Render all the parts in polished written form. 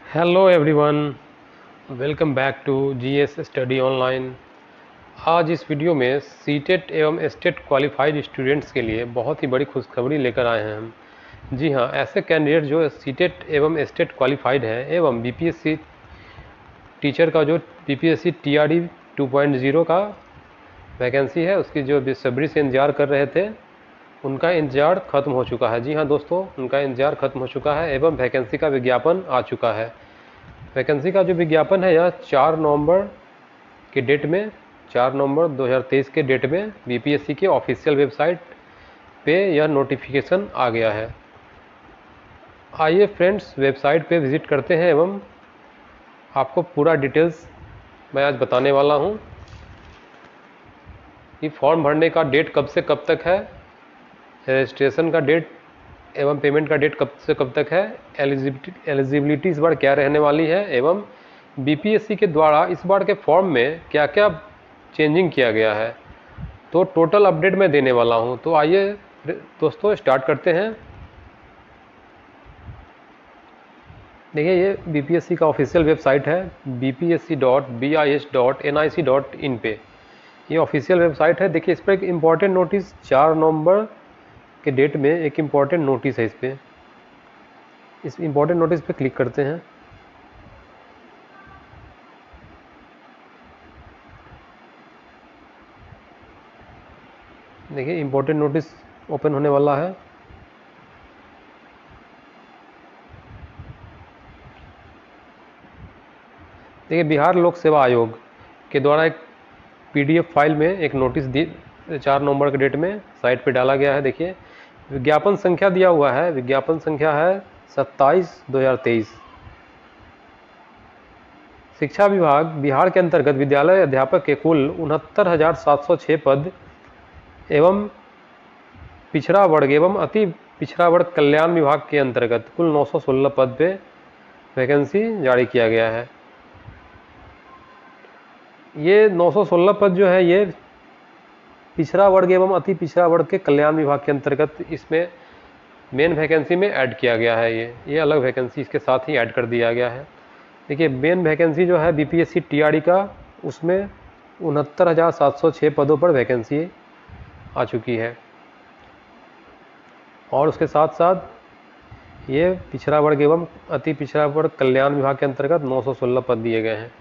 Hello everyone, welcome back to GS study online. आज इस video में सीटेट एवं स्टेट क्वालिफाइड स्टूडेंट्स के लिए बहुत ही बड़ी खुशखबरी लेकर आए हैं हम। जी हाँ, ऐसे कैंडिडेट जो सीटेट एवं स्टेट क्वालिफाइड हैं एवं बीपीएससी टीचर का जो बीपीएससी टीआरडी 2.0 का वैकेंसी है उसकी जो बेसब्री से इंतजार कर रहे थे, उनका इंतजार खत्म हो चुका है। जी हाँ दोस्तों, उनका इंतजार खत्म हो चुका है एवं वैकेंसी का विज्ञापन आ चुका है। वैकेंसी का जो विज्ञापन है यह 4 नवंबर के डेट में 4 नवंबर 2023 के डेट में बीपीएससी के ऑफिशियल वेबसाइट पे यह नोटिफिकेशन आ गया है। आइए फ्रेंड्स, वेबसाइट पे विज़िट करते हैं एवं आपको पूरा डिटेल्स मैं आज बताने वाला हूँ कि फॉर्म भरने का डेट कब से कब तक है, रजिस्ट्रेशन का डेट एवं पेमेंट का डेट कब से कब तक है, एलिजिबिलिटी इस बार क्या रहने वाली है एवं बीपीएससी के द्वारा इस बार के फॉर्म में क्या क्या चेंजिंग किया गया है, तो टोटल अपडेट मैं देने वाला हूं। तो आइए दोस्तों स्टार्ट करते हैं। देखिए, ये बीपीएससी का ऑफिशियल वेबसाइट है bpsc.bis.nic.in पे, ये ऑफिशियल वेबसाइट है। देखिए, इस पर एक इम्पॉर्टेंट नोटिस 4 नवंबर के डेट में एक इम्पॉर्टेंट नोटिस है। इस इम्पॉर्टेंट नोटिस पे क्लिक करते हैं। देखिए, इम्पोर्टेंट नोटिस ओपन होने वाला है। देखिए, बिहार लोक सेवा आयोग के द्वारा एक पीडीएफ फाइल में एक नोटिस 4 नवंबर के डेट में साइट पे डाला गया है। देखिए, विज्ञापन संख्या दिया हुआ है, विज्ञापन संख्या है 27/2023। शिक्षा विभाग बिहार के अंतर्गत विद्यालय अध्यापक के कुल 69,706 पद एवं पिछड़ा वर्ग एवं अति पिछड़ा वर्ग कल्याण विभाग के अंतर्गत कुल 916 पद पे वैकेंसी जारी किया गया है। ये 916 पद जो है ये पिछड़ा वर्ग एवं अति पिछड़ा वर्ग के कल्याण विभाग के अंतर्गत इसमें मेन वैकेंसी में ऐड किया गया है। ये अलग वैकेंसी इसके साथ ही ऐड कर दिया गया है। देखिए, मेन वैकेंसी जो है बीपीएससी टीआरडी का, उसमें 69,706 पदों पर वैकेंसी आ चुकी है और उसके साथ साथ ये पिछड़ा वर्ग एवं अति पिछड़ा वर्ग कल्याण विभाग के अंतर्गत 916 पद दिए गए हैं।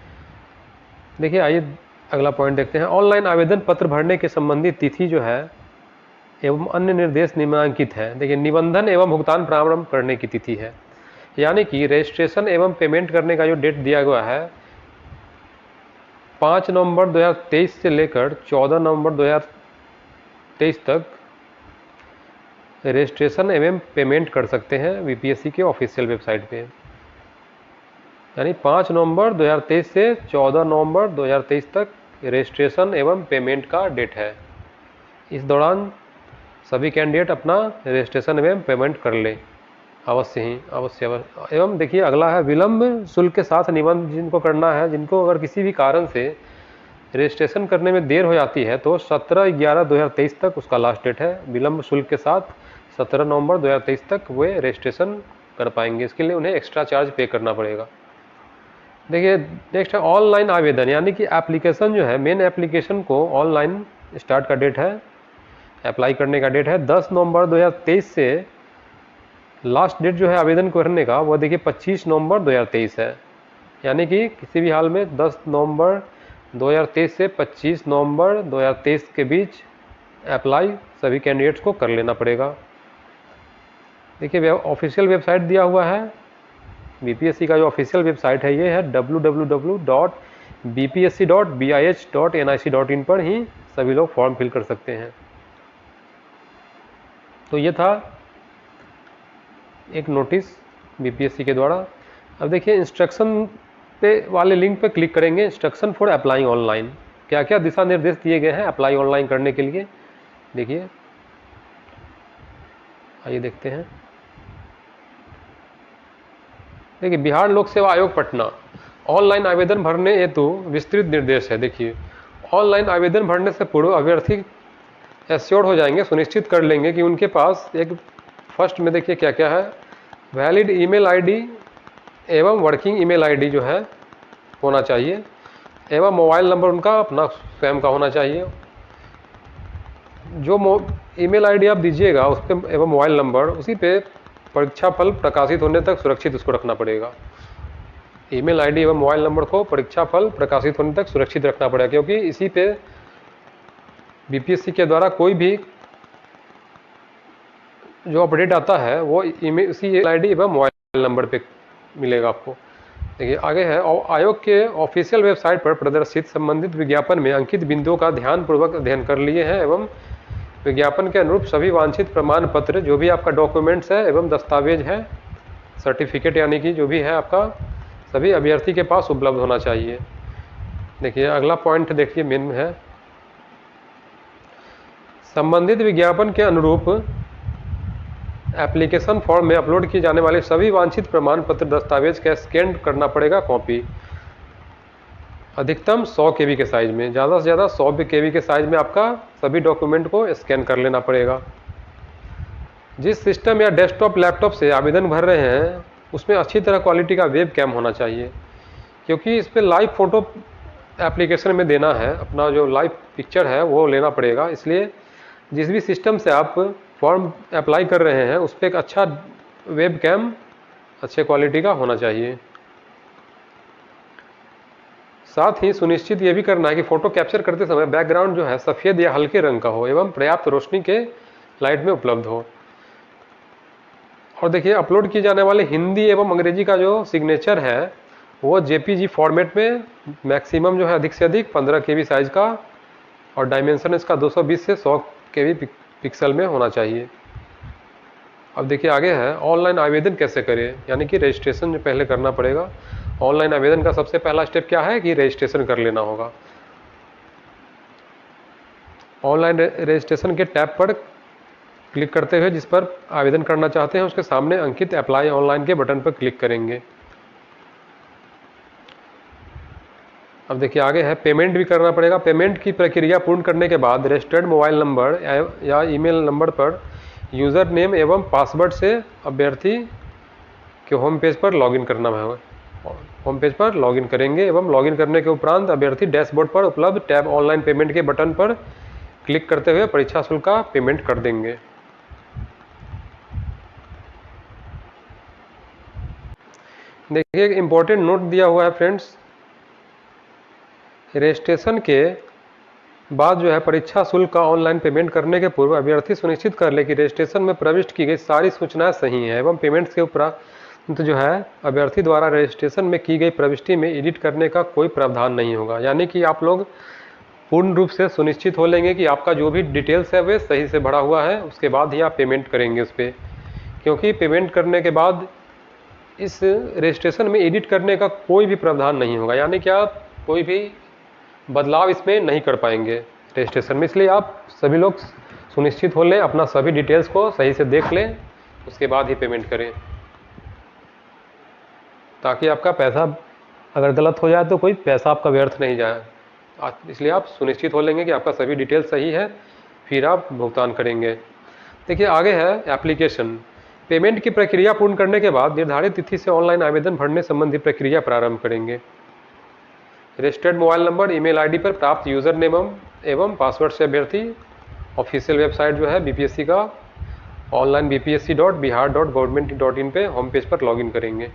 देखिए, आइए अगला पॉइंट देखते हैं। ऑनलाइन आवेदन पत्र भरने के संबंधी तिथि जो है एवं अन्य निर्देश निम्नलिखित है। देखिए, निबंधन एवं भुगतान प्रारंभ करने की तिथि है, यानी कि रजिस्ट्रेशन एवं पेमेंट करने का जो डेट दिया गया है 5 नवंबर 2023 से लेकर 14 नवंबर 2023 तक रजिस्ट्रेशन एवं पेमेंट कर सकते हैं बीपीएससी के ऑफिशियल वेबसाइट पे। यानी 5 नवंबर 2023 से 14 नवंबर 2023 तक रजिस्ट्रेशन एवं पेमेंट का डेट है। इस दौरान सभी कैंडिडेट अपना रजिस्ट्रेशन एवं पेमेंट कर लें अवश्य। एवं देखिए, अगला है विलंब शुल्क के साथ निबंधन जिनको करना है, जिनको अगर किसी भी कारण से रजिस्ट्रेशन करने में देर हो जाती है तो 17/11/2023 तक उसका लास्ट डेट है। विलंब शुल्क के साथ 17 नवंबर 2023 तक वे रजिस्ट्रेशन कर पाएंगे। इसके लिए उन्हें एक्स्ट्रा चार्ज पे करना पड़ेगा। देखिए, नेक्स्ट है ऑनलाइन आवेदन, यानी कि एप्लीकेशन जो है, मेन एप्लीकेशन को ऑनलाइन स्टार्ट का डेट है, अप्लाई करने का डेट है 10 नवंबर 2023 से लास्ट डेट जो है आवेदन करने का वो देखिए 25 नवंबर 2023 है। यानी कि किसी भी हाल में 10 नवंबर 2023 से 25 नवंबर 2023 के बीच अप्लाई सभी कैंडिडेट्स को कर लेना पड़ेगा। देखिए, ऑफिशियल वेबसाइट दिया हुआ है बीपीएससी का, जो ऑफिशियल वेबसाइट है ये है www.bpsc.bis.nic.in पर ही सभी लोग फॉर्म फिल कर सकते हैं। तो ये था एक नोटिस बीपीएससी के द्वारा। अब देखिए, इंस्ट्रक्शन पे वाले लिंक पे क्लिक करेंगे। इंस्ट्रक्शन फॉर अप्लाइंग ऑनलाइन, क्या क्या दिशा निर्देश दिए गए हैं अप्लाई ऑनलाइन करने के लिए, देखिए आइए देखते हैं। देखिए, बिहार लोक सेवा आयोग पटना ऑनलाइन आवेदन भरने हेतु विस्तृत निर्देश है। देखिए, ऑनलाइन आवेदन भरने से पूर्व अभ्यर्थी एश्योर्ड हो जाएंगे, सुनिश्चित कर लेंगे कि उनके पास एक फर्स्ट में देखिए क्या क्या है, वैलिड ईमेल आईडी एवं वर्किंग ईमेल आईडी जो है होना चाहिए, एवं मोबाइल नंबर उनका अपना स्वयं का होना चाहिए। जो ईमेल आईडी आप दीजिएगा उस पर एवं मोबाइल नंबर, उसी पे परीक्षा फल प्रकाशित होने तक सुरक्षित उसको रखना पड़ेगा। ईमेल आईडी एवं मोबाइल नंबर को परीक्षा फल प्रकाशित होने तक सुरक्षित रखना पड़ेगा, क्योंकि इसी पे बीपीएससी के द्वारा कोई भी जो अपडेट आता है वो ईमेल उसी ईमेल आईडी एवं मोबाइल नंबर पे मिलेगा आपको। देखिए आगे है, आयोग के ऑफिशियल वेबसाइट पर प्रदर्शित संबंधित विज्ञापन में अंकित बिंदुओं का ध्यानपूर्वक अध्ययन कर लिए हैं एवं विज्ञापन के अनुरूप सभी वांछित प्रमाण पत्र जो भी आपका डॉक्यूमेंट्स है एवं दस्तावेज है, सर्टिफिकेट यानी कि जो भी है आपका, सभी अभ्यर्थी के पास उपलब्ध होना चाहिए। देखिए अगला पॉइंट देखिए मेन है, संबंधित विज्ञापन के अनुरूप एप्लीकेशन फॉर्म में अपलोड किए जाने वाले सभी वांछित प्रमाण पत्र दस्तावेज का स्कैन करना पड़ेगा कॉपी, अधिकतम 100 KB के साइज में, ज़्यादा से ज़्यादा 100 KB के साइज में आपका सभी डॉक्यूमेंट को स्कैन कर लेना पड़ेगा। जिस सिस्टम या डेस्कटॉप लैपटॉप से आवेदन भर रहे हैं उसमें अच्छी तरह क्वालिटी का वेब कैम होना चाहिए, क्योंकि इस पर लाइव फ़ोटो एप्लीकेशन में देना है, अपना जो लाइव पिक्चर है वो लेना पड़ेगा। इसलिए जिस भी सिस्टम से आप फॉर्म अप्लाई कर रहे हैं उस पर एक अच्छा वेब कैम अच्छे क्वालिटी का होना चाहिए। साथ ही सुनिश्चित ये भी करना है कि फ़ोटो कैप्चर करते समय बैकग्राउंड जो है सफ़ेद या हल्के रंग का हो एवं पर्याप्त रोशनी के लाइट में उपलब्ध हो। और देखिए अपलोड किए जाने वाले हिंदी एवं अंग्रेजी का जो सिग्नेचर है वो JPG फॉर्मेट में मैक्सिमम जो है अधिक से अधिक 15 KB साइज का, और डायमेंशन इसका 220 से 100 KB पिक्सल में होना चाहिए। अब देखिए आगे है, ऑनलाइन आवेदन कैसे करें, यानी कि रजिस्ट्रेशन जो पहले करना पड़ेगा। ऑनलाइन आवेदन का सबसे पहला स्टेप क्या है कि रजिस्ट्रेशन कर लेना होगा। ऑनलाइन रजिस्ट्रेशन के टैब पर क्लिक करते हुए जिस पर आवेदन करना चाहते हैं उसके सामने अंकित अप्लाई ऑनलाइन के बटन पर क्लिक करेंगे। अब देखिए आगे है, पेमेंट भी करना पड़ेगा। पेमेंट की प्रक्रिया पूर्ण करने के बाद रजिस्टर्ड मोबाइल नंबर या ईमेल नंबर पर यूज़र नेम एवं पासवर्ड से अभ्यर्थी के होम पेज पर लॉगिन करना है। होम पेज पर लॉगिन करेंगे एवं लॉगिन करने के उपरांत अभ्यर्थी डैशबोर्ड पर उपलब्ध टैब ऑनलाइन पेमेंट के बटन पर क्लिक करते हुए परीक्षा शुल्क का पेमेंट कर देंगे। देखिए एक इम्पोर्टेंट नोट दिया हुआ है फ्रेंड्स, रजिस्ट्रेशन के बाद जो है परीक्षा शुल्क का ऑनलाइन पेमेंट करने के पूर्व अभ्यर्थी सुनिश्चित कर ले कि रजिस्ट्रेशन में प्रविष्ट की गई सारी सूचनाएं सही हैं एवं पेमेंट्स के उपरांत जो है अभ्यर्थी द्वारा रजिस्ट्रेशन में की गई प्रविष्टि में एडिट करने का कोई प्रावधान नहीं होगा। यानी कि आप लोग पूर्ण रूप से सुनिश्चित हो लेंगे कि आपका जो भी डिटेल्स है वे सही से भरा हुआ है, उसके बाद ही आप पेमेंट करेंगे उस पर, क्योंकि पेमेंट करने के बाद इस रजिस्ट्रेशन में एडिट करने का कोई भी प्रावधान नहीं होगा। यानी कि आप कोई भी बदलाव इसमें नहीं कर पाएंगे रजिस्ट्रेशन में। इसलिए आप सभी लोग सुनिश्चित हो लें, अपना सभी डिटेल्स को सही से देख लें, उसके बाद ही पेमेंट करें, ताकि आपका पैसा अगर गलत हो जाए तो कोई पैसा आपका व्यर्थ नहीं जाए। इसलिए आप सुनिश्चित हो लेंगे कि आपका सभी डिटेल सही है, फिर आप भुगतान करेंगे। देखिए आगे है एप्लीकेशन। पेमेंट की प्रक्रिया पूर्ण करने के बाद निर्धारित तिथि से ऑनलाइन आवेदन भरने संबंधी प्रक्रिया प्रारंभ करेंगे। Registered mobile number, email ID पर प्राप्त यूज़र नेम एवं पासवर्ड से अभ्यर्थी ऑफिशियल वेबसाइट जो है बीपीएससी का ऑनलाइन bpsc.bihar.government.in पे होम पेज पर लॉगिन करेंगे।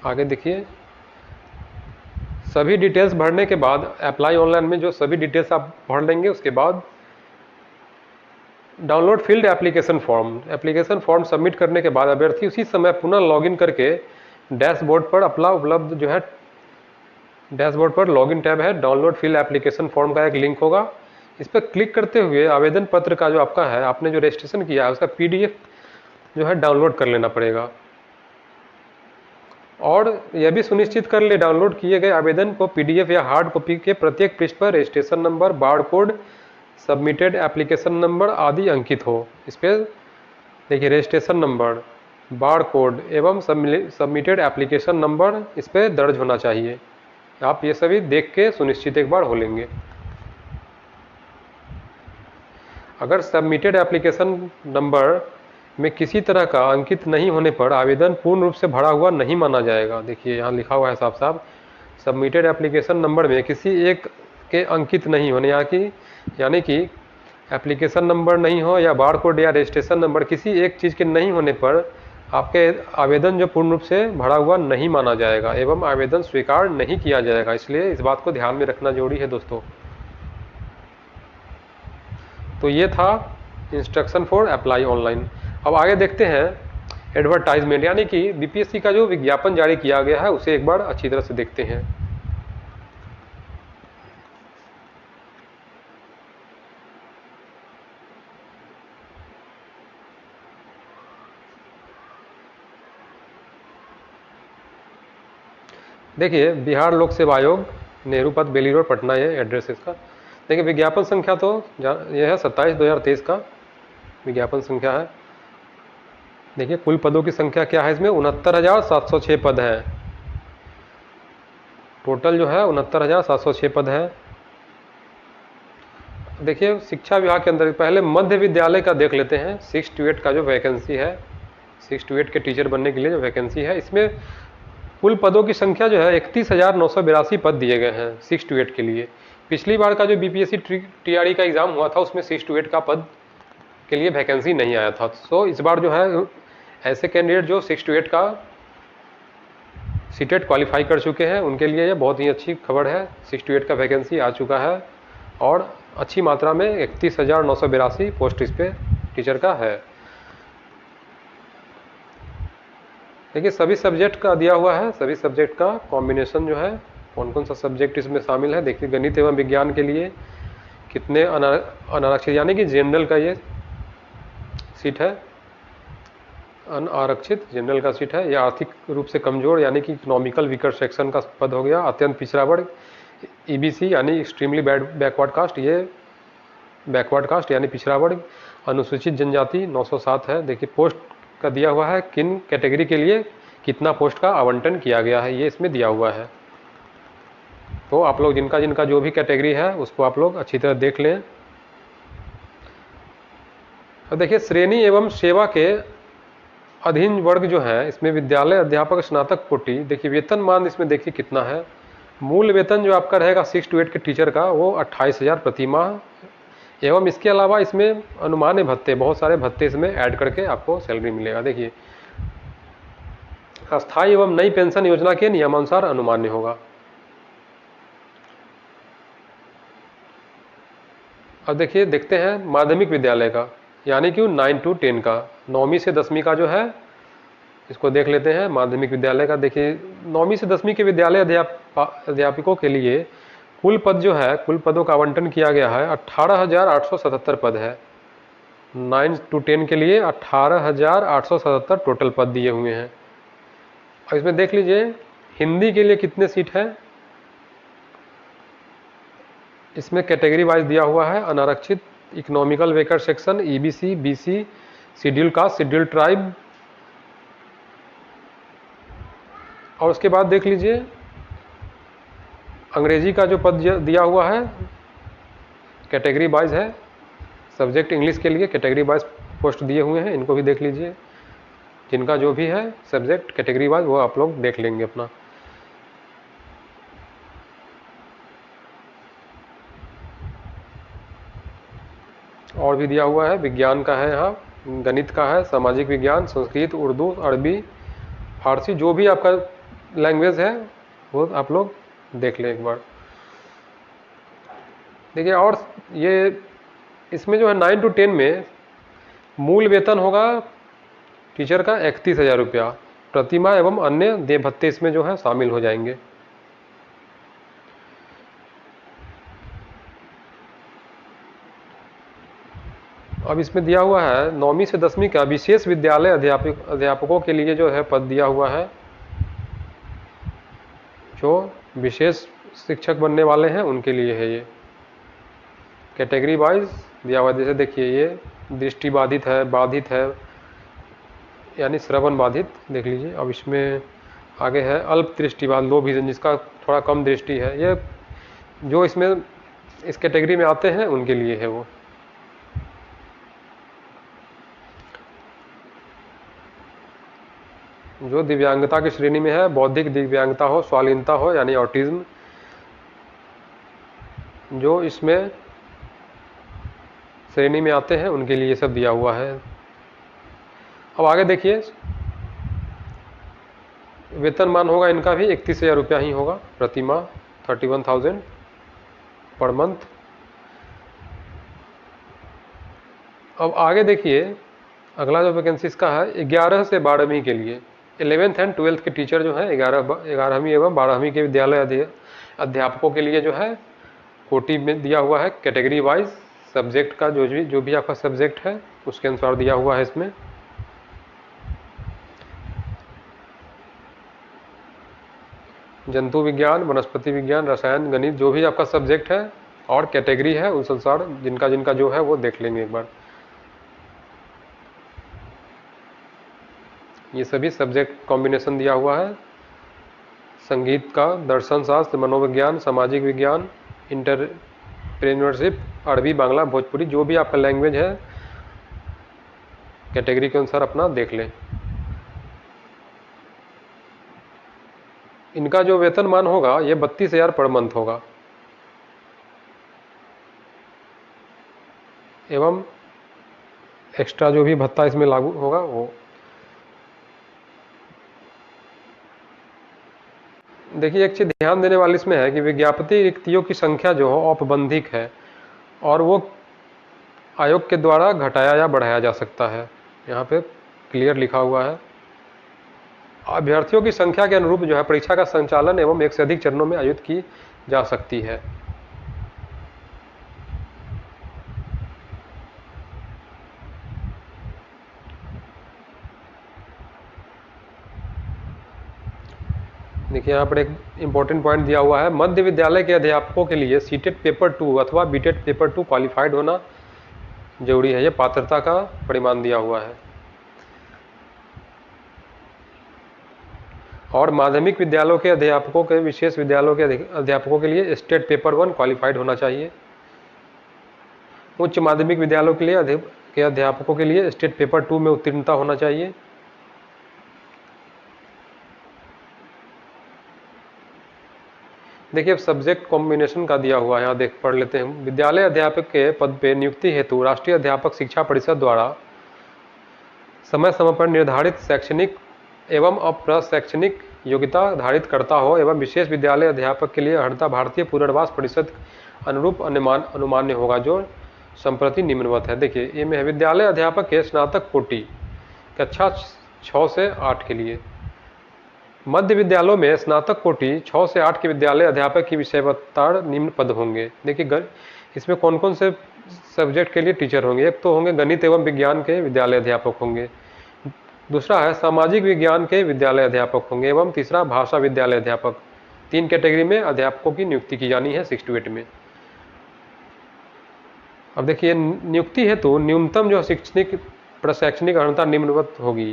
आगे देखिए, सभी डिटेल्स भरने के बाद अप्लाई ऑनलाइन में जो सभी डिटेल्स आप भर लेंगे उसके बाद download field application form submit करने के बाद अभ्यर्थी उसी समय पुनः लॉगिन करके डैशबोर्ड पर अपना उपलब्ध जो है डैशबोर्ड पर लॉगिन टैब है, डाउनलोड फील्ड एप्लीकेशन फॉर्म का एक लिंक होगा। इस पर क्लिक करते हुए आवेदन पत्र का जो आपका है, आपने जो रजिस्ट्रेशन किया है उसका PDF जो है डाउनलोड कर लेना पड़ेगा। और यह भी सुनिश्चित कर ले डाउनलोड किए गए आवेदन को PDF या हार्ड कॉपी के प्रत्येक पृष्ठ पर registration number, bar code, submitted application number आदि अंकित हो। इस पर देखिए रजिस्ट्रेशन नंबर, बार कोड एवं सबमिटेड एप्लीकेशन नंबर इस पर दर्ज होना चाहिए। आप ये सभी देख के सुनिश्चित एक बार हो लेंगे। अगर सबमिटेड एप्लीकेशन नंबर में किसी तरह का अंकित नहीं होने पर आवेदन पूर्ण रूप से भरा हुआ नहीं माना जाएगा। देखिए यहाँ लिखा हुआ है साफ साफ, सबमिटेड एप्लीकेशन नंबर में किसी एक के अंकित नहीं होने, यानी कि एप्लीकेशन नंबर नहीं हो या बार कोड या रजिस्ट्रेशन नंबर, किसी एक चीज़ के नहीं होने पर आपके आवेदन जो पूर्ण रूप से भरा हुआ नहीं माना जाएगा एवं आवेदन स्वीकार नहीं किया जाएगा। इसलिए इस बात को ध्यान में रखना जरूरी है दोस्तों। तो ये था इंस्ट्रक्शन फॉर अप्लाई ऑनलाइन। अब आगे देखते हैं एडवर्टाइजमेंट, यानी कि बीपीएससी का जो विज्ञापन जारी किया गया है उसे एक बार अच्छी तरह से देखते हैं। देखिए बिहार लोक सेवा आयोग, नेहरू पथ, बेली रोड, पटना, ये एड्रेस इसका। देखिए विज्ञापन संख्या तो यह है 27/2023 का विज्ञापन संख्या है। देखिए कुल पदों की संख्या क्या है इसमें, 69,706 पद हैं। टोटल जो है 69,706 पद है। देखिए शिक्षा विभाग के अंदर पहले मध्य विद्यालय का देख लेते हैं। 6 to 8 का जो वैकेंसी है, 6 to 8 के टीचर बनने के लिए जो वैकेंसी है, इसमें कुल पदों की संख्या जो है 31,982 पद दिए गए हैं 6 to 8 के लिए। पिछली बार का जो बीपीएससी टीआरई का एग्जाम हुआ था उसमें 6 to 8 का पद के लिए वैकेंसी नहीं आया था। सो इस बार जो है ऐसे कैंडिडेट जो 6 to 8 का सीटेट क्वालिफाई कर चुके हैं उनके लिए ये बहुत ही अच्छी खबर है। 6 to 8 का वैकेंसी आ चुका है और अच्छी मात्रा में 31,982 पोस्ट इस पे टीचर का है। देखिए सभी सब्जेक्ट का दिया हुआ है, सभी सब्जेक्ट का कॉम्बिनेशन जो है, कौन कौन सा सब्जेक्ट इसमें शामिल है। देखिए गणित एवं विज्ञान के लिए कितने अनारक्षित, यानी कि जनरल का ये सीट है, अनारक्षित जनरल का सीट है। यह आर्थिक रूप से कमजोर यानी कि इकोनॉमिकल वीकर सेक्शन का पद हो गया। अत्यंत पिछड़ा वर्ग ईबीसी यानी एक्सट्रीमली बैकवर्ड कास्ट, ये बैकवर्ड कास्ट यानी पिछड़ा वर्ग। अनुसूचित जनजाति 907 है। देखिए पोस्ट का दिया हुआ है, किन कैटेगरी के लिए कितना पोस्ट का आवंटन किया गया है ये इसमें दिया हुआ है। तो आप लोग जिनका जिनका जो भी कैटेगरी है उसको आप लोग अच्छी तरह देख लें। अब देखिए श्रेणी एवं सेवा के अधीन वर्ग जो है इसमें विद्यालय अध्यापक स्नातक कोटि। देखिए वेतनमान इसमें देखिए कितना है। मूल वेतन जो आपका रहेगा 6 to 8 के टीचर का वो 28,000 प्रति माह, एवं इसके अलावा इसमें अनुमान्य भत्ते, बहुत सारे भत्ते इसमें ऐड करके आपको सैलरी मिलेगा। देखिए अस्थायी एवं नई पेंशन योजना के नियमानुसार अनुमान्य होगा। अब देखिए देखते हैं माध्यमिक विद्यालय का, यानी कि 9 to 10 का, 9वीं से 10वीं का जो है इसको देख लेते हैं माध्यमिक विद्यालय का। देखिए 9वीं से 10वीं के विद्यालय अध्यापकों के लिए कुल पद जो है, कुल पदों का आवंटन किया गया है 18,877 पद है। 9 to 10 के लिए 18,877 टोटल पद दिए हुए हैं। और इसमें देख लीजिए हिंदी के लिए कितने सीट है, इसमें कैटेगरी वाइज दिया हुआ है। अनारक्षित, economical waker section, EBC, BC, schedule caste, schedule tribe. और उसके बाद देख लीजिए अंग्रेजी का जो पद दिया हुआ है कैटेगरी वाइज है। सब्जेक्ट इंग्लिश के लिए कैटेगरी वाइज पोस्ट दिए हुए हैं, इनको भी देख लीजिए। जिनका जो भी है सब्जेक्ट कैटेगरी वाइज वो आप लोग देख लेंगे अपना। और भी दिया हुआ है, विज्ञान का है, यहाँ गणित का है, सामाजिक विज्ञान, संस्कृत, उर्दू, अरबी, फारसी, जो भी आपका लैंग्वेज है वो आप लोग देख लें एक बार। देखिए और ये इसमें जो है 9 to 10 में मूल वेतन होगा टीचर का 31,000 रुपया प्रति माह, एवं अन्य देय भत्ते इसमें जो है शामिल हो जाएंगे। अब इसमें दिया हुआ है 9वीं से 10वीं का विशेष विद्यालय अध्यापकों के लिए जो है पद दिया हुआ है। जो विशेष शिक्षक बनने वाले हैं उनके लिए है ये कैटेगरी वाइज दिया हुआ। जैसे देखिए ये दृष्टिबाधित है, बाधित है, यानी श्रवण बाधित देख लीजिए। अब इसमें आगे है अल्प दृष्टिबाधित, लो विजन, जिसका थोड़ा कम दृष्टि है। ये जो इसमें इस कैटेगरी में आते हैं उनके लिए है वो। जो दिव्यांगता की श्रेणी में है, बौद्धिक दिव्यांगता हो, स्वालीनता हो यानी ऑटिज्म, जो इसमें श्रेणी में आते हैं उनके लिए ये सब दिया हुआ है। अब आगे देखिए, वेतनमान होगा इनका भी 31,000 रुपया ही होगा प्रति माह, 31,000 पर मंथ। अब आगे देखिए, अगला जो वैकेंसी इसका है 11 से 12वीं के लिए, 11th एंड 12th के टीचर जो हैं 11वीं एवं 12वीं के विद्यालय अध्यापकों के लिए जो है कोटि में दिया हुआ है, कैटेगरी वाइज सब्जेक्ट का जो भी आपका सब्जेक्ट है उसके अनुसार दिया हुआ है इसमें। जंतु विज्ञान, वनस्पति विज्ञान, रसायन, गणित, जो भी आपका सब्जेक्ट है और कैटेगरी है उस अनुसार जिनका जिनका जो है वो देख लेंगे एक बार। ये सभी सब्जेक्ट कॉम्बिनेशन दिया हुआ है, संगीत का, दर्शन शास्त्र, मनोविज्ञान, सामाजिक विज्ञान, इंटरप्रेन्योरशिप, अरबी, बांग्ला, भोजपुरी, जो भी आपका लैंग्वेज है कैटेगरी के अनुसार अपना देख लें। इनका जो वेतनमान होगा ये 32,000 पर मंथ होगा एवं एक्स्ट्रा जो भी भत्ता इसमें लागू होगा वो। देखिए, एक चीज़ ध्यान देने वाली इसमें है कि विज्ञापती रिक्तियों की संख्या जो है औपबंधिक है और वो आयोग के द्वारा घटाया या बढ़ाया जा सकता है, यहाँ पे क्लियर लिखा हुआ है। अभ्यर्थियों की संख्या के अनुरूप जो है परीक्षा का संचालन एवं एक से अधिक चरणों में आयोजित की जा सकती है। देखिए, यहाँ पर एक इम्पोर्टेंट पॉइंट दिया हुआ है, मध्य विद्यालय के अध्यापकों के लिए सीटेट पेपर 2 अथवा बीटेट पेपर 2 क्वालिफाइड होना जरूरी है, ये पात्रता का परिमाण दिया हुआ है। और माध्यमिक विद्यालयों के अध्यापकों के, विशेष विद्यालयों के अध्यापकों के लिए स्टेट पेपर 1 क्वालिफाइड होना चाहिए। उच्च माध्यमिक विद्यालयों के लिए अध्यापकों के लिए स्टेट पेपर 2 में उत्तीर्णता होना चाहिए। देखिए, अब सब्जेक्ट कॉम्बिनेशन का दिया हुआ है, यहाँ देख पढ़ लेते हैं। विद्यालय अध्यापक के पद पे नियुक्ति हेतु राष्ट्रीय अध्यापक शिक्षा परिषद द्वारा समय समय पर निर्धारित शैक्षणिक एवं अप्रशैक्षणिक योग्यता धारित करता हो एवं विशेष विद्यालय अध्यापक के लिए अर्हता भारतीय पुनर्वास परिषद अनुरूप अनुमान्य होगा, जो संप्रति निम्नवत है। देखिए, ये में है विद्यालय अध्यापक के स्नातक कोटि कक्षा 6 से 8 के लिए, मध्य विद्यालयों में स्नातक कोटि 6 से 8 के विद्यालय अध्यापक की विषयवत्ता निम्न पद होंगे। देखिए, इसमें कौन कौन से सब्जेक्ट के लिए टीचर होंगे। एक तो होंगे गणित एवं विज्ञान के विद्यालय अध्यापक होंगे, दूसरा है सामाजिक विज्ञान के विद्यालय अध्यापक होंगे एवं तीसरा भाषा विद्यालय अध्यापक। 3 कैटेगरी में अध्यापकों की नियुक्ति की जानी है 6 to 8 में। अब देखिए, नियुक्ति हेतु न्यूनतम जो शैक्षणिक प्रशैक्षणिक अर्हता निम्नवत होगी।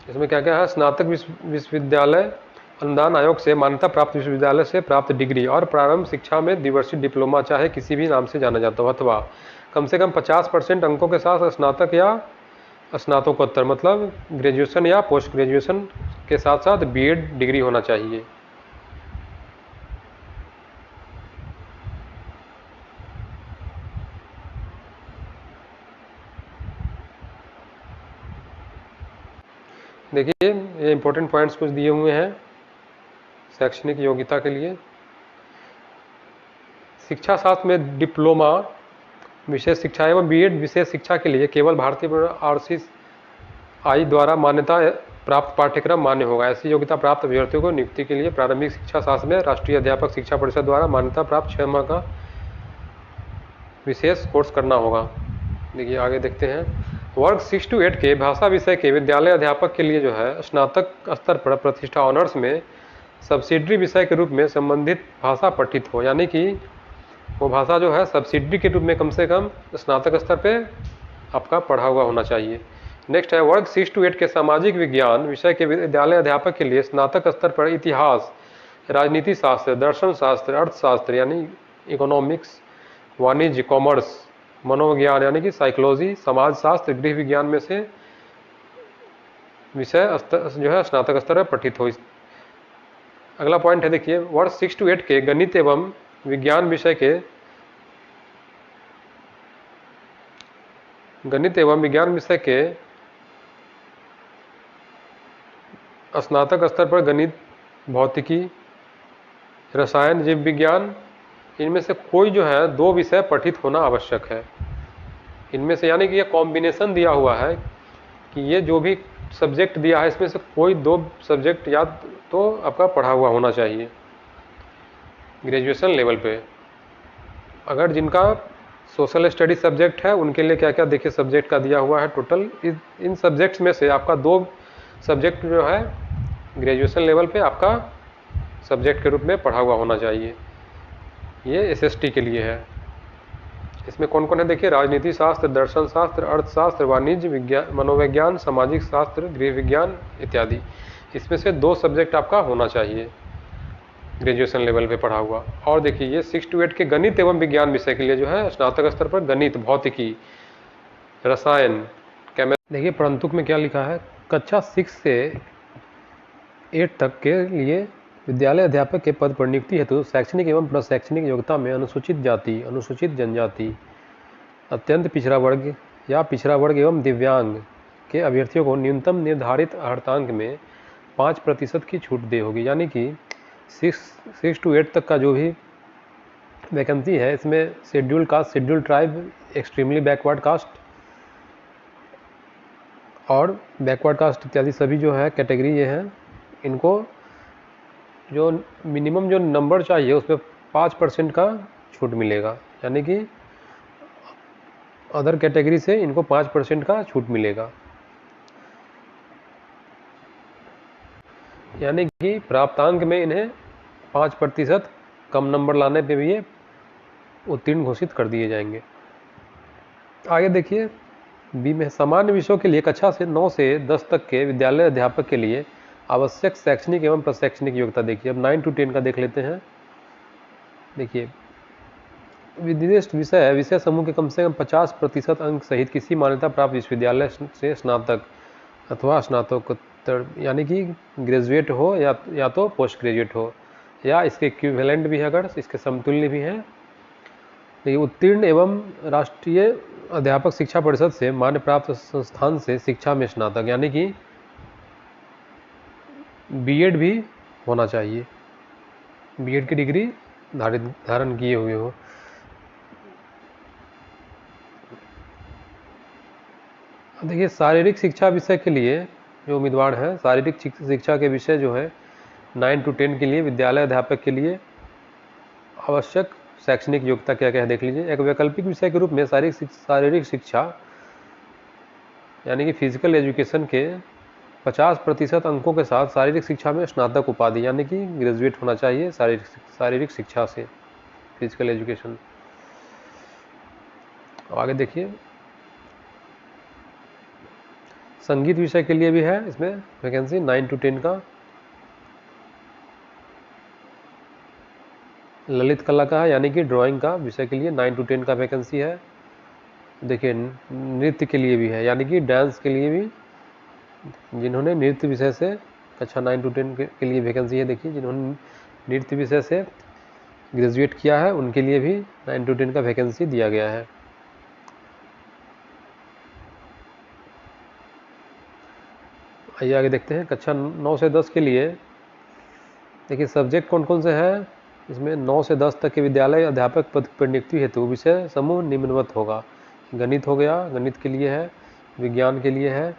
इसमें क्या क्या है, स्नातक विश्वविद्यालय अनुदान आयोग से मान्यता प्राप्त विश्वविद्यालय से प्राप्त डिग्री और प्रारंभ शिक्षा में द्विवर्षीय डिप्लोमा चाहे किसी भी नाम से जाना जाता हो, अथवा कम से कम 50% अंकों के साथ स्नातक या स्नातकोत्तर मतलब ग्रेजुएशन या पोस्ट ग्रेजुएशन के साथ साथ बीएड डिग्री होना चाहिए। देखिए, ये इंपॉर्टेंट पॉइंट्स कुछ दिए हुए हैं शैक्षणिक योग्यता के लिए। शिक्षा शास्त्र में डिप्लोमा विशेष शिक्षा एवं बीएड विशेष शिक्षा के लिए केवल भारतीय आरसीआई द्वारा मान्यता प्राप्त पाठ्यक्रम मान्य होगा। ऐसी योग्यता प्राप्त अभ्यर्थियों को नियुक्ति के लिए प्रारंभिक शिक्षा शास्त्र में राष्ट्रीय अध्यापक शिक्षा परिषद द्वारा मान्यता प्राप्त 6 माह का विशेष कोर्स करना होगा। देखिए, आगे देखते हैं। वर्ग 6 to 8 के भाषा विषय के विद्यालय अध्यापक के लिए जो है स्नातक स्तर पर प्रतिष्ठा ऑनर्स में सब्सिडरी विषय के रूप में संबंधित भाषा पठित हो, यानी कि वो भाषा जो है सब्सिडरी के रूप में कम से कम स्नातक स्तर पे आपका पढ़ा हुआ होना चाहिए। नेक्स्ट है, वर्ग 6 to 8 के सामाजिक विज्ञान विषय के विद्यालय अध्यापक के लिए स्नातक स्तर पर इतिहास, राजनीति शास्त्र, दर्शन शास्त्र, अर्थशास्त्र यानी इकोनॉमिक्स, वाणिज्य, कॉमर्स, मनोविज्ञान यानी कि साइकोलॉजी, समाज शास्त्र, गृह विज्ञान में से विषय स्तर जो है स्नातक स्तर पर पठित हो। अगला पॉइंट है, देखिए वर्ष 6 to 8 के गणित एवं विज्ञान विषय के स्नातक स्तर पर गणित, भौतिकी, रसायन, जीव विज्ञान, इनमें से कोई जो है 2 विषय पठित होना आवश्यक है। इनमें से यानी कि ये कॉम्बिनेशन दिया हुआ है कि ये जो भी सब्जेक्ट दिया है इसमें से कोई 2 सब्जेक्ट या तो आपका पढ़ा हुआ होना चाहिए ग्रेजुएशन लेवल पे। अगर जिनका सोशल स्टडी सब्जेक्ट है उनके लिए क्या क्या देखिए सब्जेक्ट का दिया हुआ है टोटल। इन सब्जेक्ट्स में से आपका 2 सब्जेक्ट जो है ग्रेजुएशन लेवल पे आपका सब्जेक्ट के रूप में पढ़ा हुआ होना चाहिए। ये एसएसटी के लिए है। इसमें कौन कौन है, देखिए राजनीति शास्त्र, दर्शन शास्त्र, अर्थशास्त्र, वाणिज्य विज्ञान, मनोविज्ञान, सामाजिक शास्त्र, गृह विज्ञान इत्यादि। इसमें से 2 सब्जेक्ट आपका होना चाहिए ग्रेजुएशन लेवल पे पढ़ा हुआ। और देखिए ये 6 to 8 के गणित एवं विज्ञान विषय के लिए जो है स्नातक स्तर पर गणित, भौतिकी, रसायन, केमिस्ट्री। देखिए परंतुक में क्या लिखा है, कक्षा 6 से 8 तक के लिए विद्यालय अध्यापक के पद पर नियुक्ति हेतु शैक्षणिक एवं प्रशैक्षणिक योग्यता में अनुसूचित जाति, अनुसूचित जनजाति, अत्यंत पिछड़ा वर्ग या पिछड़ा वर्ग एवं दिव्यांग के अभ्यर्थियों को न्यूनतम निर्धारित अर्हतांक में 5% की छूट दे होगी। यानी कि 6 to 8 तक का जो भी वैकेंसी है इसमें schedule caste, schedule tribe, extremely backward caste और बैकवर्ड कास्ट इत्यादि सभी जो है कैटेगरी ये हैं, इनको जो मिनिमम जो नंबर चाहिए उसमें 5% का छूट मिलेगा। यानी कि अदर कैटेगरी से इनको 5% का छूट मिलेगा। यानी कि प्राप्तांक में इन्हें 5% कम नंबर लाने पे भी ये उत्तीर्ण घोषित कर दिए जाएंगे। आगे देखिए बी में सामान्य विषयों के लिए कक्षा से 9 से 10 तक के विद्यालय अध्यापक के लिए आवश्यक शैक्षणिक एवं प्रशैक्षणिक योग्यता। देखिए अब 9 to 10 का देख लेते हैं। देखिए विशिष्ट विषय समूह के कम से कम 50% अंक सहित किसी मान्यता प्राप्त विश्वविद्यालय से स्नातक अथवा स्नातकोत्तर यानी कि ग्रेजुएट हो या तो पोस्ट ग्रेजुएट हो या इसके इक्विवेलेंट भी है, अगर इसके समतुल्य भी हैं। देखिए उत्तीर्ण एवं राष्ट्रीय अध्यापक शिक्षा परिषद से मान्य प्राप्त संस्थान से शिक्षा में स्नातक यानी कि बीएड भी होना चाहिए, बीएड की डिग्री धारण किए हुए हो। देखिए शारीरिक शिक्षा विषय के लिए जो उम्मीदवार हैं, शारीरिक शिक्षा के विषय जो है 9 to 10 के लिए विद्यालय अध्यापक के लिए आवश्यक शैक्षणिक योग्यता क्या क्या है देख लीजिए। एक वैकल्पिक विषय के रूप में शारीरिक शिक्षा यानी कि फिजिकल एजुकेशन के 50% अंकों के साथ शारीरिक शिक्षा में स्नातक उपाधि यानी कि ग्रेजुएट होना चाहिए शारीरिक शिक्षा से, फिजिकल एजुकेशन। आगे देखिए संगीत विषय के लिए भी है इसमें वैकेंसी 9 to 10 का। ललित कला का है यानी कि ड्राइंग का विषय के लिए 9 to 10 का वैकेंसी है। देखिए नृत्य के लिए भी है यानी कि डांस के लिए भी, जिन्होंने नृत्य विषय से कक्षा 9 to 10 के लिए वैकेंसी है। देखिए जिन्होंने नृत्य विषय से ग्रेजुएट किया है उनके लिए भी 9 to 10 का वैकेंसी दिया गया है। आइए आगे देखते हैं कक्षा 9 से 10 के लिए। देखिए सब्जेक्ट कौन कौन से हैं इसमें। 9 से 10 तक के विद्यालय अध्यापक पद पर नियुक्ति हेतु विषय समूह निम्नवत होगा। गणित हो गया, गणित के लिए है, विज्ञान के लिए है।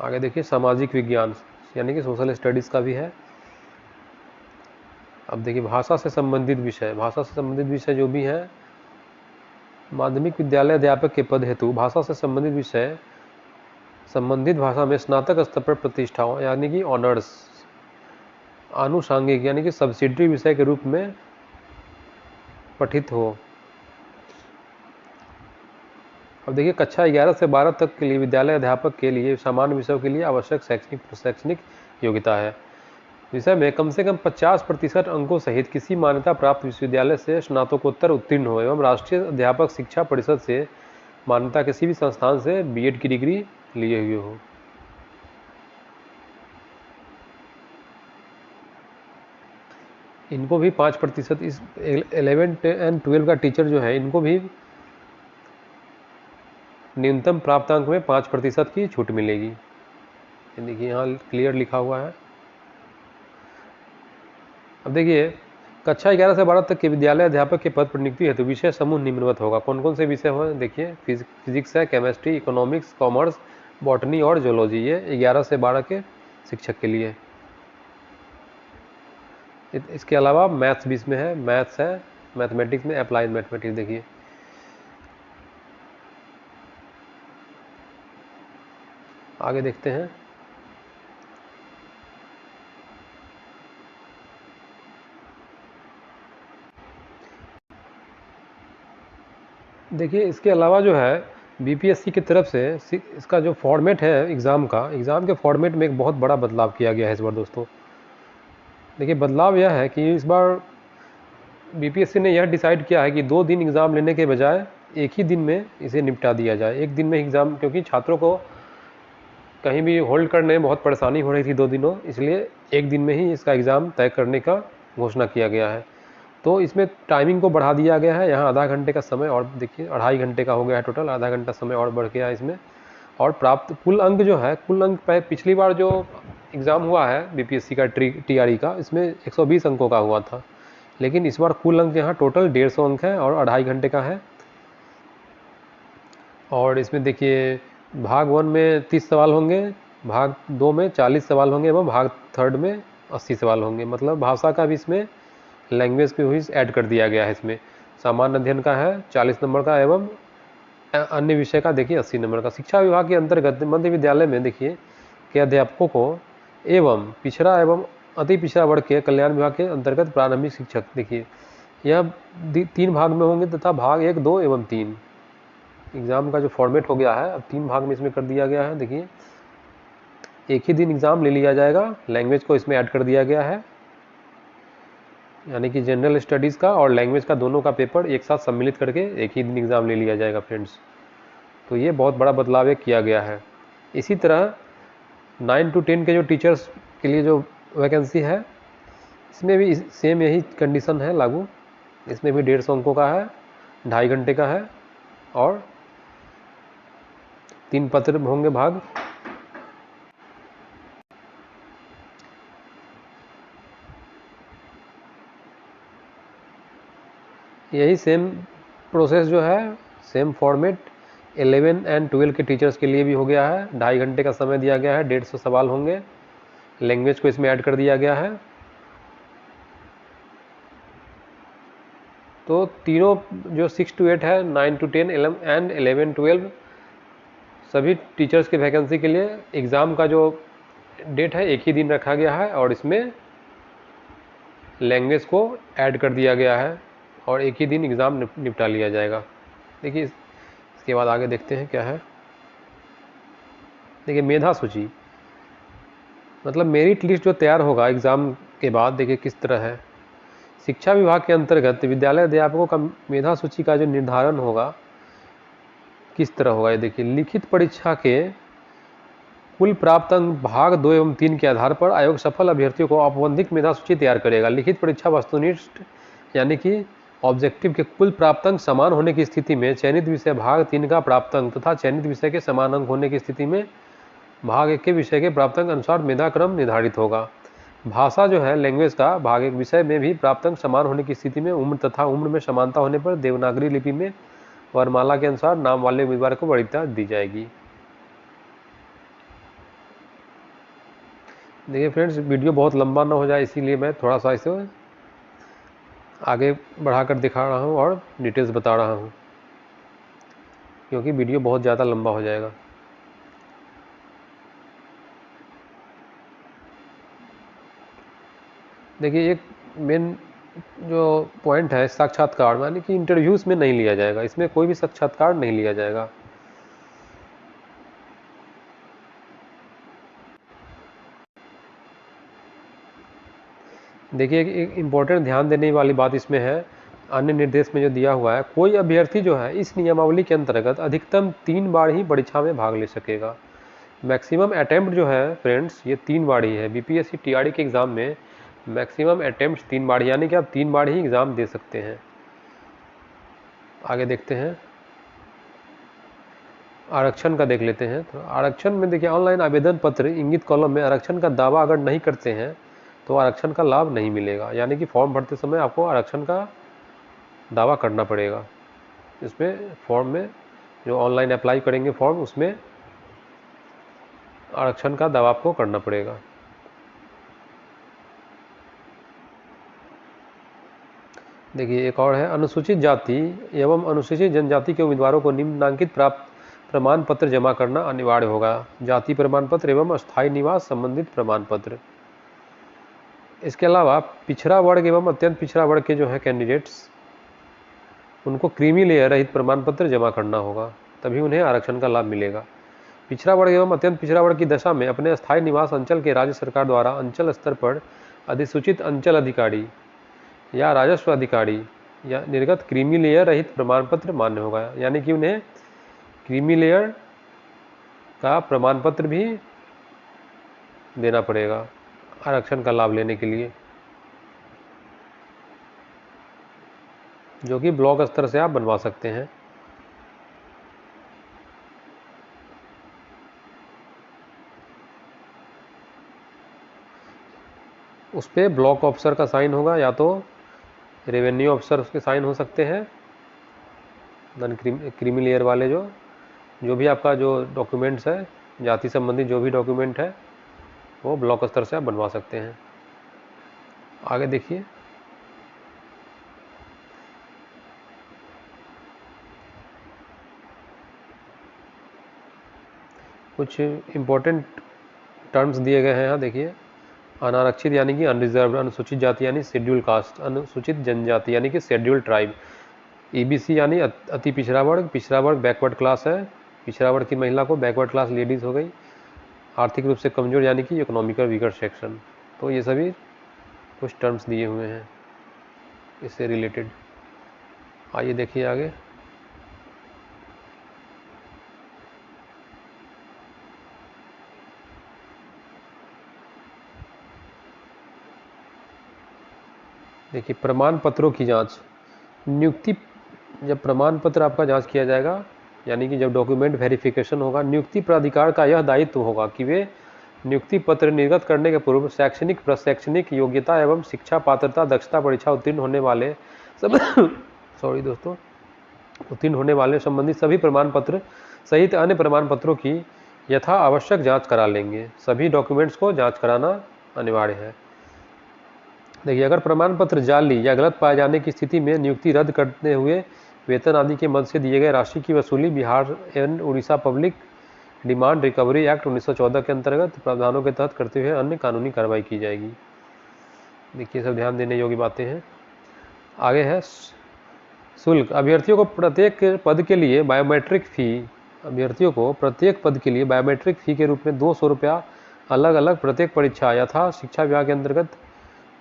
आगे देखिए सामाजिक विज्ञान यानी कि सोशल स्टडीज़ का भी है। अब देखिए भाषा से संबंधित विषय जो भी है, माध्यमिक विद्यालय अध्यापक के पद हेतु भाषा से संबंधित विषय संबंधित भाषा में स्नातक स्तर पर प्रतिष्ठा यानी कि ऑनर्स, आनुषांगिक यानी कि सब्सिडरी विषय के रूप में पठित हो। अब देखिए कक्षा 11 से 12 तक के लिए विद्यालय अध्यापक के लिए सामान्य विषयों के लिए आवश्यक शैक्षणिक योग्यता है। विषय में कम से कम 50% अंकों सहित किसी मान्यता प्राप्त विश्वविद्यालय से स्नातकोत्तर उत्तीर्ण हो एवं राष्ट्रीय अध्यापक शिक्षा परिषद से मान्यता किसी भी संस्थान से बीएड की डिग्री लिए हुए हो। इनको भी 5%, इस 11 एंड 12 का टीचर जो है इनको भी न्यूनतम प्राप्तांक में 5% की छूट मिलेगी। देखिए यहाँ क्लियर लिखा हुआ है। अब देखिए, कक्षा 11 से 12 तक के विद्यालय अध्यापक के पद पर नियुक्ति हेतु विषय समूह निम्नवत होगा। कौन कौन से विषय हों? देखिए, फिजिक्स है, केमिस्ट्री, इकोनॉमिक्स, कॉमर्स, बॉटनी और जोलॉजी। ये 11 से 12 के शिक्षक के लिए। इसके अलावा मैथ्स भी इसमें है, मैथ्स है, मैथमेटिक्स में अप्लाइड मैथमेटिक्स। देखिए आगे देखते हैं। देखिए इसके अलावा जो है बीपीएससी की तरफ से इसका जो फॉर्मेट है एग्ज़ाम के फॉर्मेट में एक बहुत बड़ा बदलाव किया गया है इस बार दोस्तों। देखिए बदलाव यह है कि इस बार बीपीएससी ने यह डिसाइड किया है कि 2 दिन एग्ज़ाम लेने के बजाय एक ही दिन में इसे निपटा दिया जाए। एक दिन में एग्ज़ाम, क्योंकि छात्रों को कहीं भी होल्ड करने में बहुत परेशानी हो रही थी 2 दिनों, इसलिए एक दिन में ही इसका एग्ज़ाम तय करने का घोषणा किया गया है। तो इसमें टाइमिंग को बढ़ा दिया गया है। यहाँ आधा घंटे का समय और देखिए 2.5 घंटे का हो गया है टोटल, आधा घंटा समय और बढ़ गया है इसमें। और प्राप्त कुल अंक जो है, कुल अंक पिछली बार जो एग्ज़ाम हुआ है बीपीएससी का टीआरई का, इसमें 120 अंकों का हुआ था, लेकिन इस बार कुल अंक यहाँ टोटल 150 अंक है और 2.5 घंटे का है। और इसमें देखिए भाग 1 में 30 सवाल होंगे, भाग 2 में 40 सवाल होंगे एवं भाग 3 में 80 सवाल होंगे। मतलब भाषा का भी इसमें लैंग्वेज की हुई ऐड कर दिया गया है। इसमें सामान्य अध्ययन का है 40 नंबर का एवं अन्य विषय का देखिए 80 नंबर का। शिक्षा विभाग के अंतर्गत मध्य विद्यालय में देखिए के अध्यापकों को एवं पिछड़ा एवं अति पिछड़ा वर्ग के कल्याण विभाग के अंतर्गत प्रारंभिक शिक्षक, देखिए यह 3 भाग में होंगे तथा भाग 1, 2 एवं 3 एग्ज़ाम का जो फॉर्मेट हो गया है अब 3 भाग में इसमें कर दिया गया है। देखिए एक ही दिन एग्ज़ाम ले लिया जाएगा, लैंग्वेज को इसमें ऐड कर दिया गया है, यानी कि जनरल स्टडीज़ का और लैंग्वेज का दोनों का पेपर एक साथ सम्मिलित करके एक ही दिन एग्ज़ाम ले लिया जाएगा फ्रेंड्स। तो ये बहुत बड़ा बदलाव किया गया है। इसी तरह 9 to 10 के जो टीचर्स के लिए जो वैकेंसी है, इसमें भी सेम यही कंडीशन है लागू। इसमें भी 150 अंकों का है, 2.5 घंटे का है और 3 पत्र होंगे भाग। यही सेम प्रोसेस जो है, सेम फॉर्मेट 11 एंड 12 के टीचर्स के लिए भी हो गया है। 2.5 घंटे का समय दिया गया है, 150 सवाल होंगे, लैंग्वेज को इसमें ऐड कर दिया गया है। तो तीनों जो 6 to 8 है, 9 to 10 एंड 11, 12 सभी टीचर्स के वैकेंसी के लिए एग्ज़ाम का जो डेट है एक ही दिन रखा गया है और इसमें लैंग्वेज को ऐड कर दिया गया है और एक ही दिन एग्ज़ाम निपटा लिया जाएगा। देखिए इसके बाद आगे देखते हैं क्या है। देखिए मेधा सूची, मतलब मेरिट लिस्ट जो तैयार होगा एग्ज़ाम के बाद, देखिए किस तरह है। शिक्षा विभाग के अंतर्गत विद्यालय अध्यापकों का मेधा सूची का जो निर्धारण होगा किस तरह होगा, ये देखिए लिखित परीक्षा के कुल प्राप्त अंक भाग 2 एवं 3 के आधार पर आयोग सफल अभ्यर्थियों को औपबंधिक मेधा सूची तैयार करेगा। लिखित परीक्षा वस्तुनिष्ठ यानी कि ऑब्जेक्टिव के कुल प्राप्त अंक समान होने की स्थिति में चयनित विषय भाग 3 का प्राप्त अंक तथा चयनित विषय के समान अंक होने की स्थिति में भाग 1 के विषय के प्राप्त अंक अनुसार मेधा क्रम निर्धारित होगा। भाषा जो है लैंग्वेज का भाग 1 विषय में भी प्राप्त अंक समान होने की स्थिति में उम्र तथा उम्र में समानता होने पर देवनागरी लिपि में वर्णमाला के अनुसार नाम वाले उम्मीदवार को वरीयता दी जाएगी। देखिए फ्रेंड्स, वीडियो बहुत लंबा ना हो जाए इसीलिए मैं थोड़ा सा इसे आगे बढ़ाकर दिखा रहा हूँ और डिटेल्स बता रहा हूँ, क्योंकि वीडियो बहुत ज़्यादा लंबा हो जाएगा। देखिए एक मेन जो पॉइंट है साक्षात्कार, यानी कि इंटरव्यूज़ में नहीं लिया जाएगा, इसमें कोई भी साक्षात्कार नहीं लिया जाएगा। देखिए एक इम्पोर्टेंट ध्यान देने वाली बात इसमें है, अन्य निर्देश में जो दिया हुआ है, कोई अभ्यर्थी जो है इस नियमावली के अंतर्गत अधिकतम 3 बार ही परीक्षा में भाग ले सकेगा। मैक्सिमम अटेम्प्ट जो है फ्रेंड्स ये 3 बार ही है। बीपीएससी टीआरडी के एग्ज़ाम में मैक्सिमम अटेम्प्ट 3 बार, यानी कि आप 3 बार ही एग्ज़ाम दे सकते हैं। आगे देखते हैं, आरक्षण का देख लेते हैं। तो आरक्षण में देखिए, ऑनलाइन आवेदन पत्र इंगित कॉलम में आरक्षण का दावा अगर नहीं करते हैं तो आरक्षण का लाभ नहीं मिलेगा। यानी कि फॉर्म भरते समय आपको आरक्षण का दावा करना पड़ेगा। इसमें फॉर्म में जो ऑनलाइन अप्लाई करेंगे फॉर्म, उसमें आरक्षण का दावा आपको करना पड़ेगा। देखिए एक और है, अनुसूचित जाति एवं अनुसूचित जनजाति के उम्मीदवारों को निम्नांकित प्राप्त प्रमाण पत्र जमा करना अनिवार्य होगा। जाति प्रमाण पत्र एवं अस्थायी निवास संबंधित प्रमाण पत्र। इसके अलावा पिछड़ा वर्ग एवं अत्यंत पिछड़ा वर्ग के जो है कैंडिडेट्स, उनको क्रीमी लेयर रहित प्रमाण पत्र जमा करना होगा, तभी उन्हें आरक्षण का लाभ मिलेगा। पिछड़ा वर्ग एवं अत्यंत पिछड़ा वर्ग की दशा में अपने अस्थायी निवास अंचल के राज्य सरकार द्वारा अंचल स्तर पर अधिसूचित अंचल अधिकारी या राजस्व अधिकारी या निर्गत क्रीमी लेयर रहित प्रमाण पत्र मान्य होगा। यानी कि उन्हें क्रीमी लेयर का प्रमाण पत्र भी देना पड़ेगा आरक्षण का लाभ लेने के लिए, जो कि ब्लॉक स्तर से आप बनवा सकते हैं। उस पर ब्लॉक ऑफिसर का साइन होगा या तो रेवेन्यू ऑफिसर उसके साइन हो सकते हैं। नॉन क्रीमी लेयर वाले जो भी आपका जो डॉक्यूमेंट्स है, जाति संबंधी जो भी डॉक्यूमेंट है, वो ब्लॉक स्तर से आप बनवा सकते हैं। आगे देखिए, कुछ इम्पोर्टेंट टर्म्स दिए गए हैं यहाँ। देखिए, अनारक्षित यानी कि अनरिजर्व, अनुसूचित जाति यानी शेड्यूल कास्ट, अनुसूचित जनजाति यानी कि शेड्यूल ट्राइब, ईबीसी यानी अति पिछड़ा वर्ग बैकवर्ड क्लास है, पिछड़ा वर्ग की महिला को बैकवर्ड क्लास लेडीज़ हो गई, आर्थिक रूप से कमजोर यानी कि इकोनॉमिकल वीकर सेक्शन। तो ये सभी कुछ टर्म्स दिए हुए हैं इससे रिलेटेड। आइए देखिए आगे, देखिए प्रमाण पत्रों की जांच। नियुक्ति, जब प्रमाण पत्र आपका जांच किया जाएगा, यानी कि जब डॉक्यूमेंट वेरिफिकेशन होगा, नियुक्ति प्राधिकार का यह दायित्व होगा कि वे नियुक्ति पत्र निर्गत करने के पूर्व शैक्षणिक प्रशैक्षणिक योग्यता एवं शिक्षा पात्रता दक्षता परीक्षा उत्तीर्ण होने वाले सब उत्तीर्ण होने वाले संबंधित सभी प्रमाण पत्र सहित अन्य प्रमाण पत्रों की यथा आवश्यक जांच करा लेंगे। सभी डॉक्यूमेंट्स को जांच कराना अनिवार्य है। देखिए, अगर प्रमाण पत्र जाली या गलत पाए जाने की स्थिति में नियुक्ति रद्द करते हुए वेतन आदि के मद से दिए गए राशि की वसूली बिहार एवं Orissa public demand recovery act 1914 के अंतर्गत प्रावधानों के तहत करते हुए अन्य कानूनी कार्रवाई की जाएगी। देखिए, सब ध्यान देने योग्य बातें हैं। आगे है शुल्क। अभ्यर्थियों को प्रत्येक पद के लिए बायोमेट्रिक फ़ी के रूप में 200 रुपया अलग अलग प्रत्येक परीक्षा यथा शिक्षा विभाग के अंतर्गत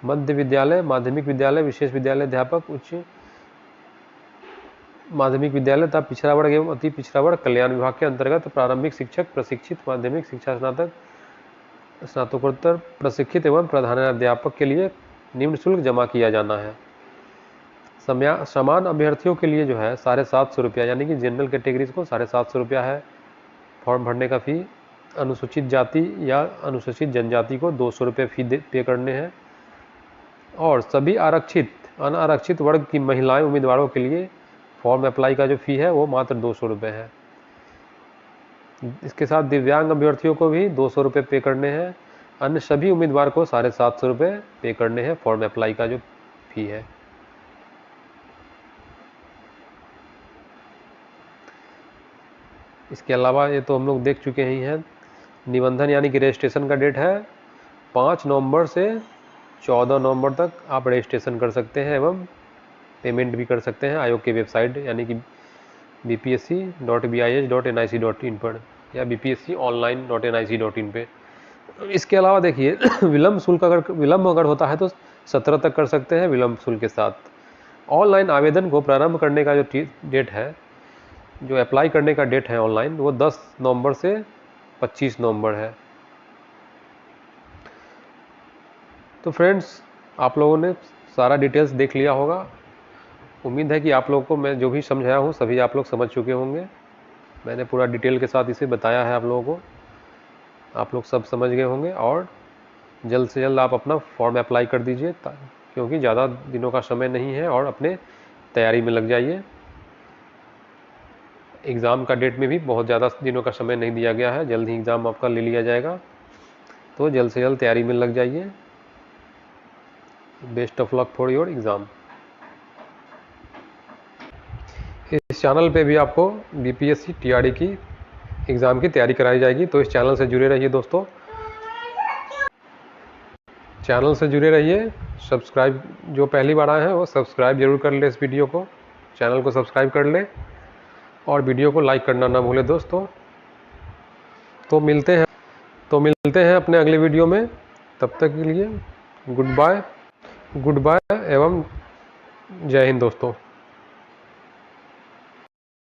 मध्य विद्यालय, माध्यमिक विद्यालय, विशेष विद्यालय अध्यापक, उच्च माध्यमिक विद्यालय तथा पिछड़ा वर्ग एवं अति पिछड़ा वर्ग कल्याण विभाग के अंतर्गत प्रारंभिक शिक्षक, प्रशिक्षित माध्यमिक शिक्षा स्नातक, स्नातकोत्तर प्रशिक्षित एवं प्रधानाध्यापक के लिए निम्न शुल्क जमा किया जाना है। समान अभ्यर्थियों के लिए जो है 750 रुपया, यानी कि जनरल कैटेगरीज को 750 रुपया है फॉर्म भरने का फ़ी। अनुसूचित जाति या अनुसूचित जनजाति को 200 रुपये फ़ी पे करने हैं। और सभी आरक्षित अनारक्षित वर्ग की महिलाएं उम्मीदवारों के लिए फॉर्म अप्लाई का जो फ़ी है वो मात्र 200 रुपये है। इसके साथ दिव्यांग अभ्यर्थियों को भी 200 रुपये पे करने हैं। अन्य सभी उम्मीदवार को 750 रुपये पे करने हैं फॉर्म अप्लाई का जो फ़ी है। इसके अलावा ये तो हम लोग देख चुके ही हैं। निबंधन यानी कि रजिस्ट्रेशन का डेट है 5 नवंबर से 14 नवंबर तक आप रजिस्ट्रेशन कर सकते हैं एवं पेमेंट भी कर सकते हैं आयोग की वेबसाइट यानी कि bpsc.bih.nic.in पर या bpsc.online.nic.in पे। इसके अलावा देखिए विलम्ब शुल्क, अगर विलम्ब होता है तो 17 तक कर सकते हैं विलम्ब शुल्क के साथ। ऑनलाइन आवेदन को प्रारंभ करने का जो डेट है, जो अप्लाई करने का डेट है ऑनलाइन, वो 10 नवंबर से 25 नवंबर है। तो फ्रेंड्स, आप लोगों ने सारा डिटेल्स देख लिया होगा। उम्मीद है कि आप लोगों को मैं जो भी समझाया हूँ सभी आप लोग समझ चुके होंगे। मैंने पूरा डिटेल के साथ इसे बताया है आप लोगों को, आप लोग सब समझ गए होंगे। और जल्द से जल्द आप अपना फॉर्म अप्लाई कर दीजिए, क्योंकि ज़्यादा दिनों का समय नहीं है, और अपने तैयारी में लग जाइए। एग्ज़ाम का डेट में भी बहुत ज़्यादा दिनों का समय नहीं दिया गया है, जल्द ही एग्ज़ाम आपका ले लिया जाएगा। तो जल्द से जल्द तैयारी में लग जाइए। Best of luck for your exam. इस चैनल पे भी आपको बीपीएससी टीआरडी की एग्ज़ाम की तैयारी कराई जाएगी, तो इस चैनल से जुड़े रहिए दोस्तों, चैनल से जुड़े रहिए। सब्सक्राइब, जो पहली बार आए हैं वो सब्सक्राइब जरूर कर ले, इस वीडियो को, चैनल को सब्सक्राइब कर ले, और वीडियो को लाइक करना ना भूलें दोस्तों। तो मिलते हैं अपने अगले वीडियो में। तब तक के लिए गुड बाय एवं जय हिंद दोस्तों।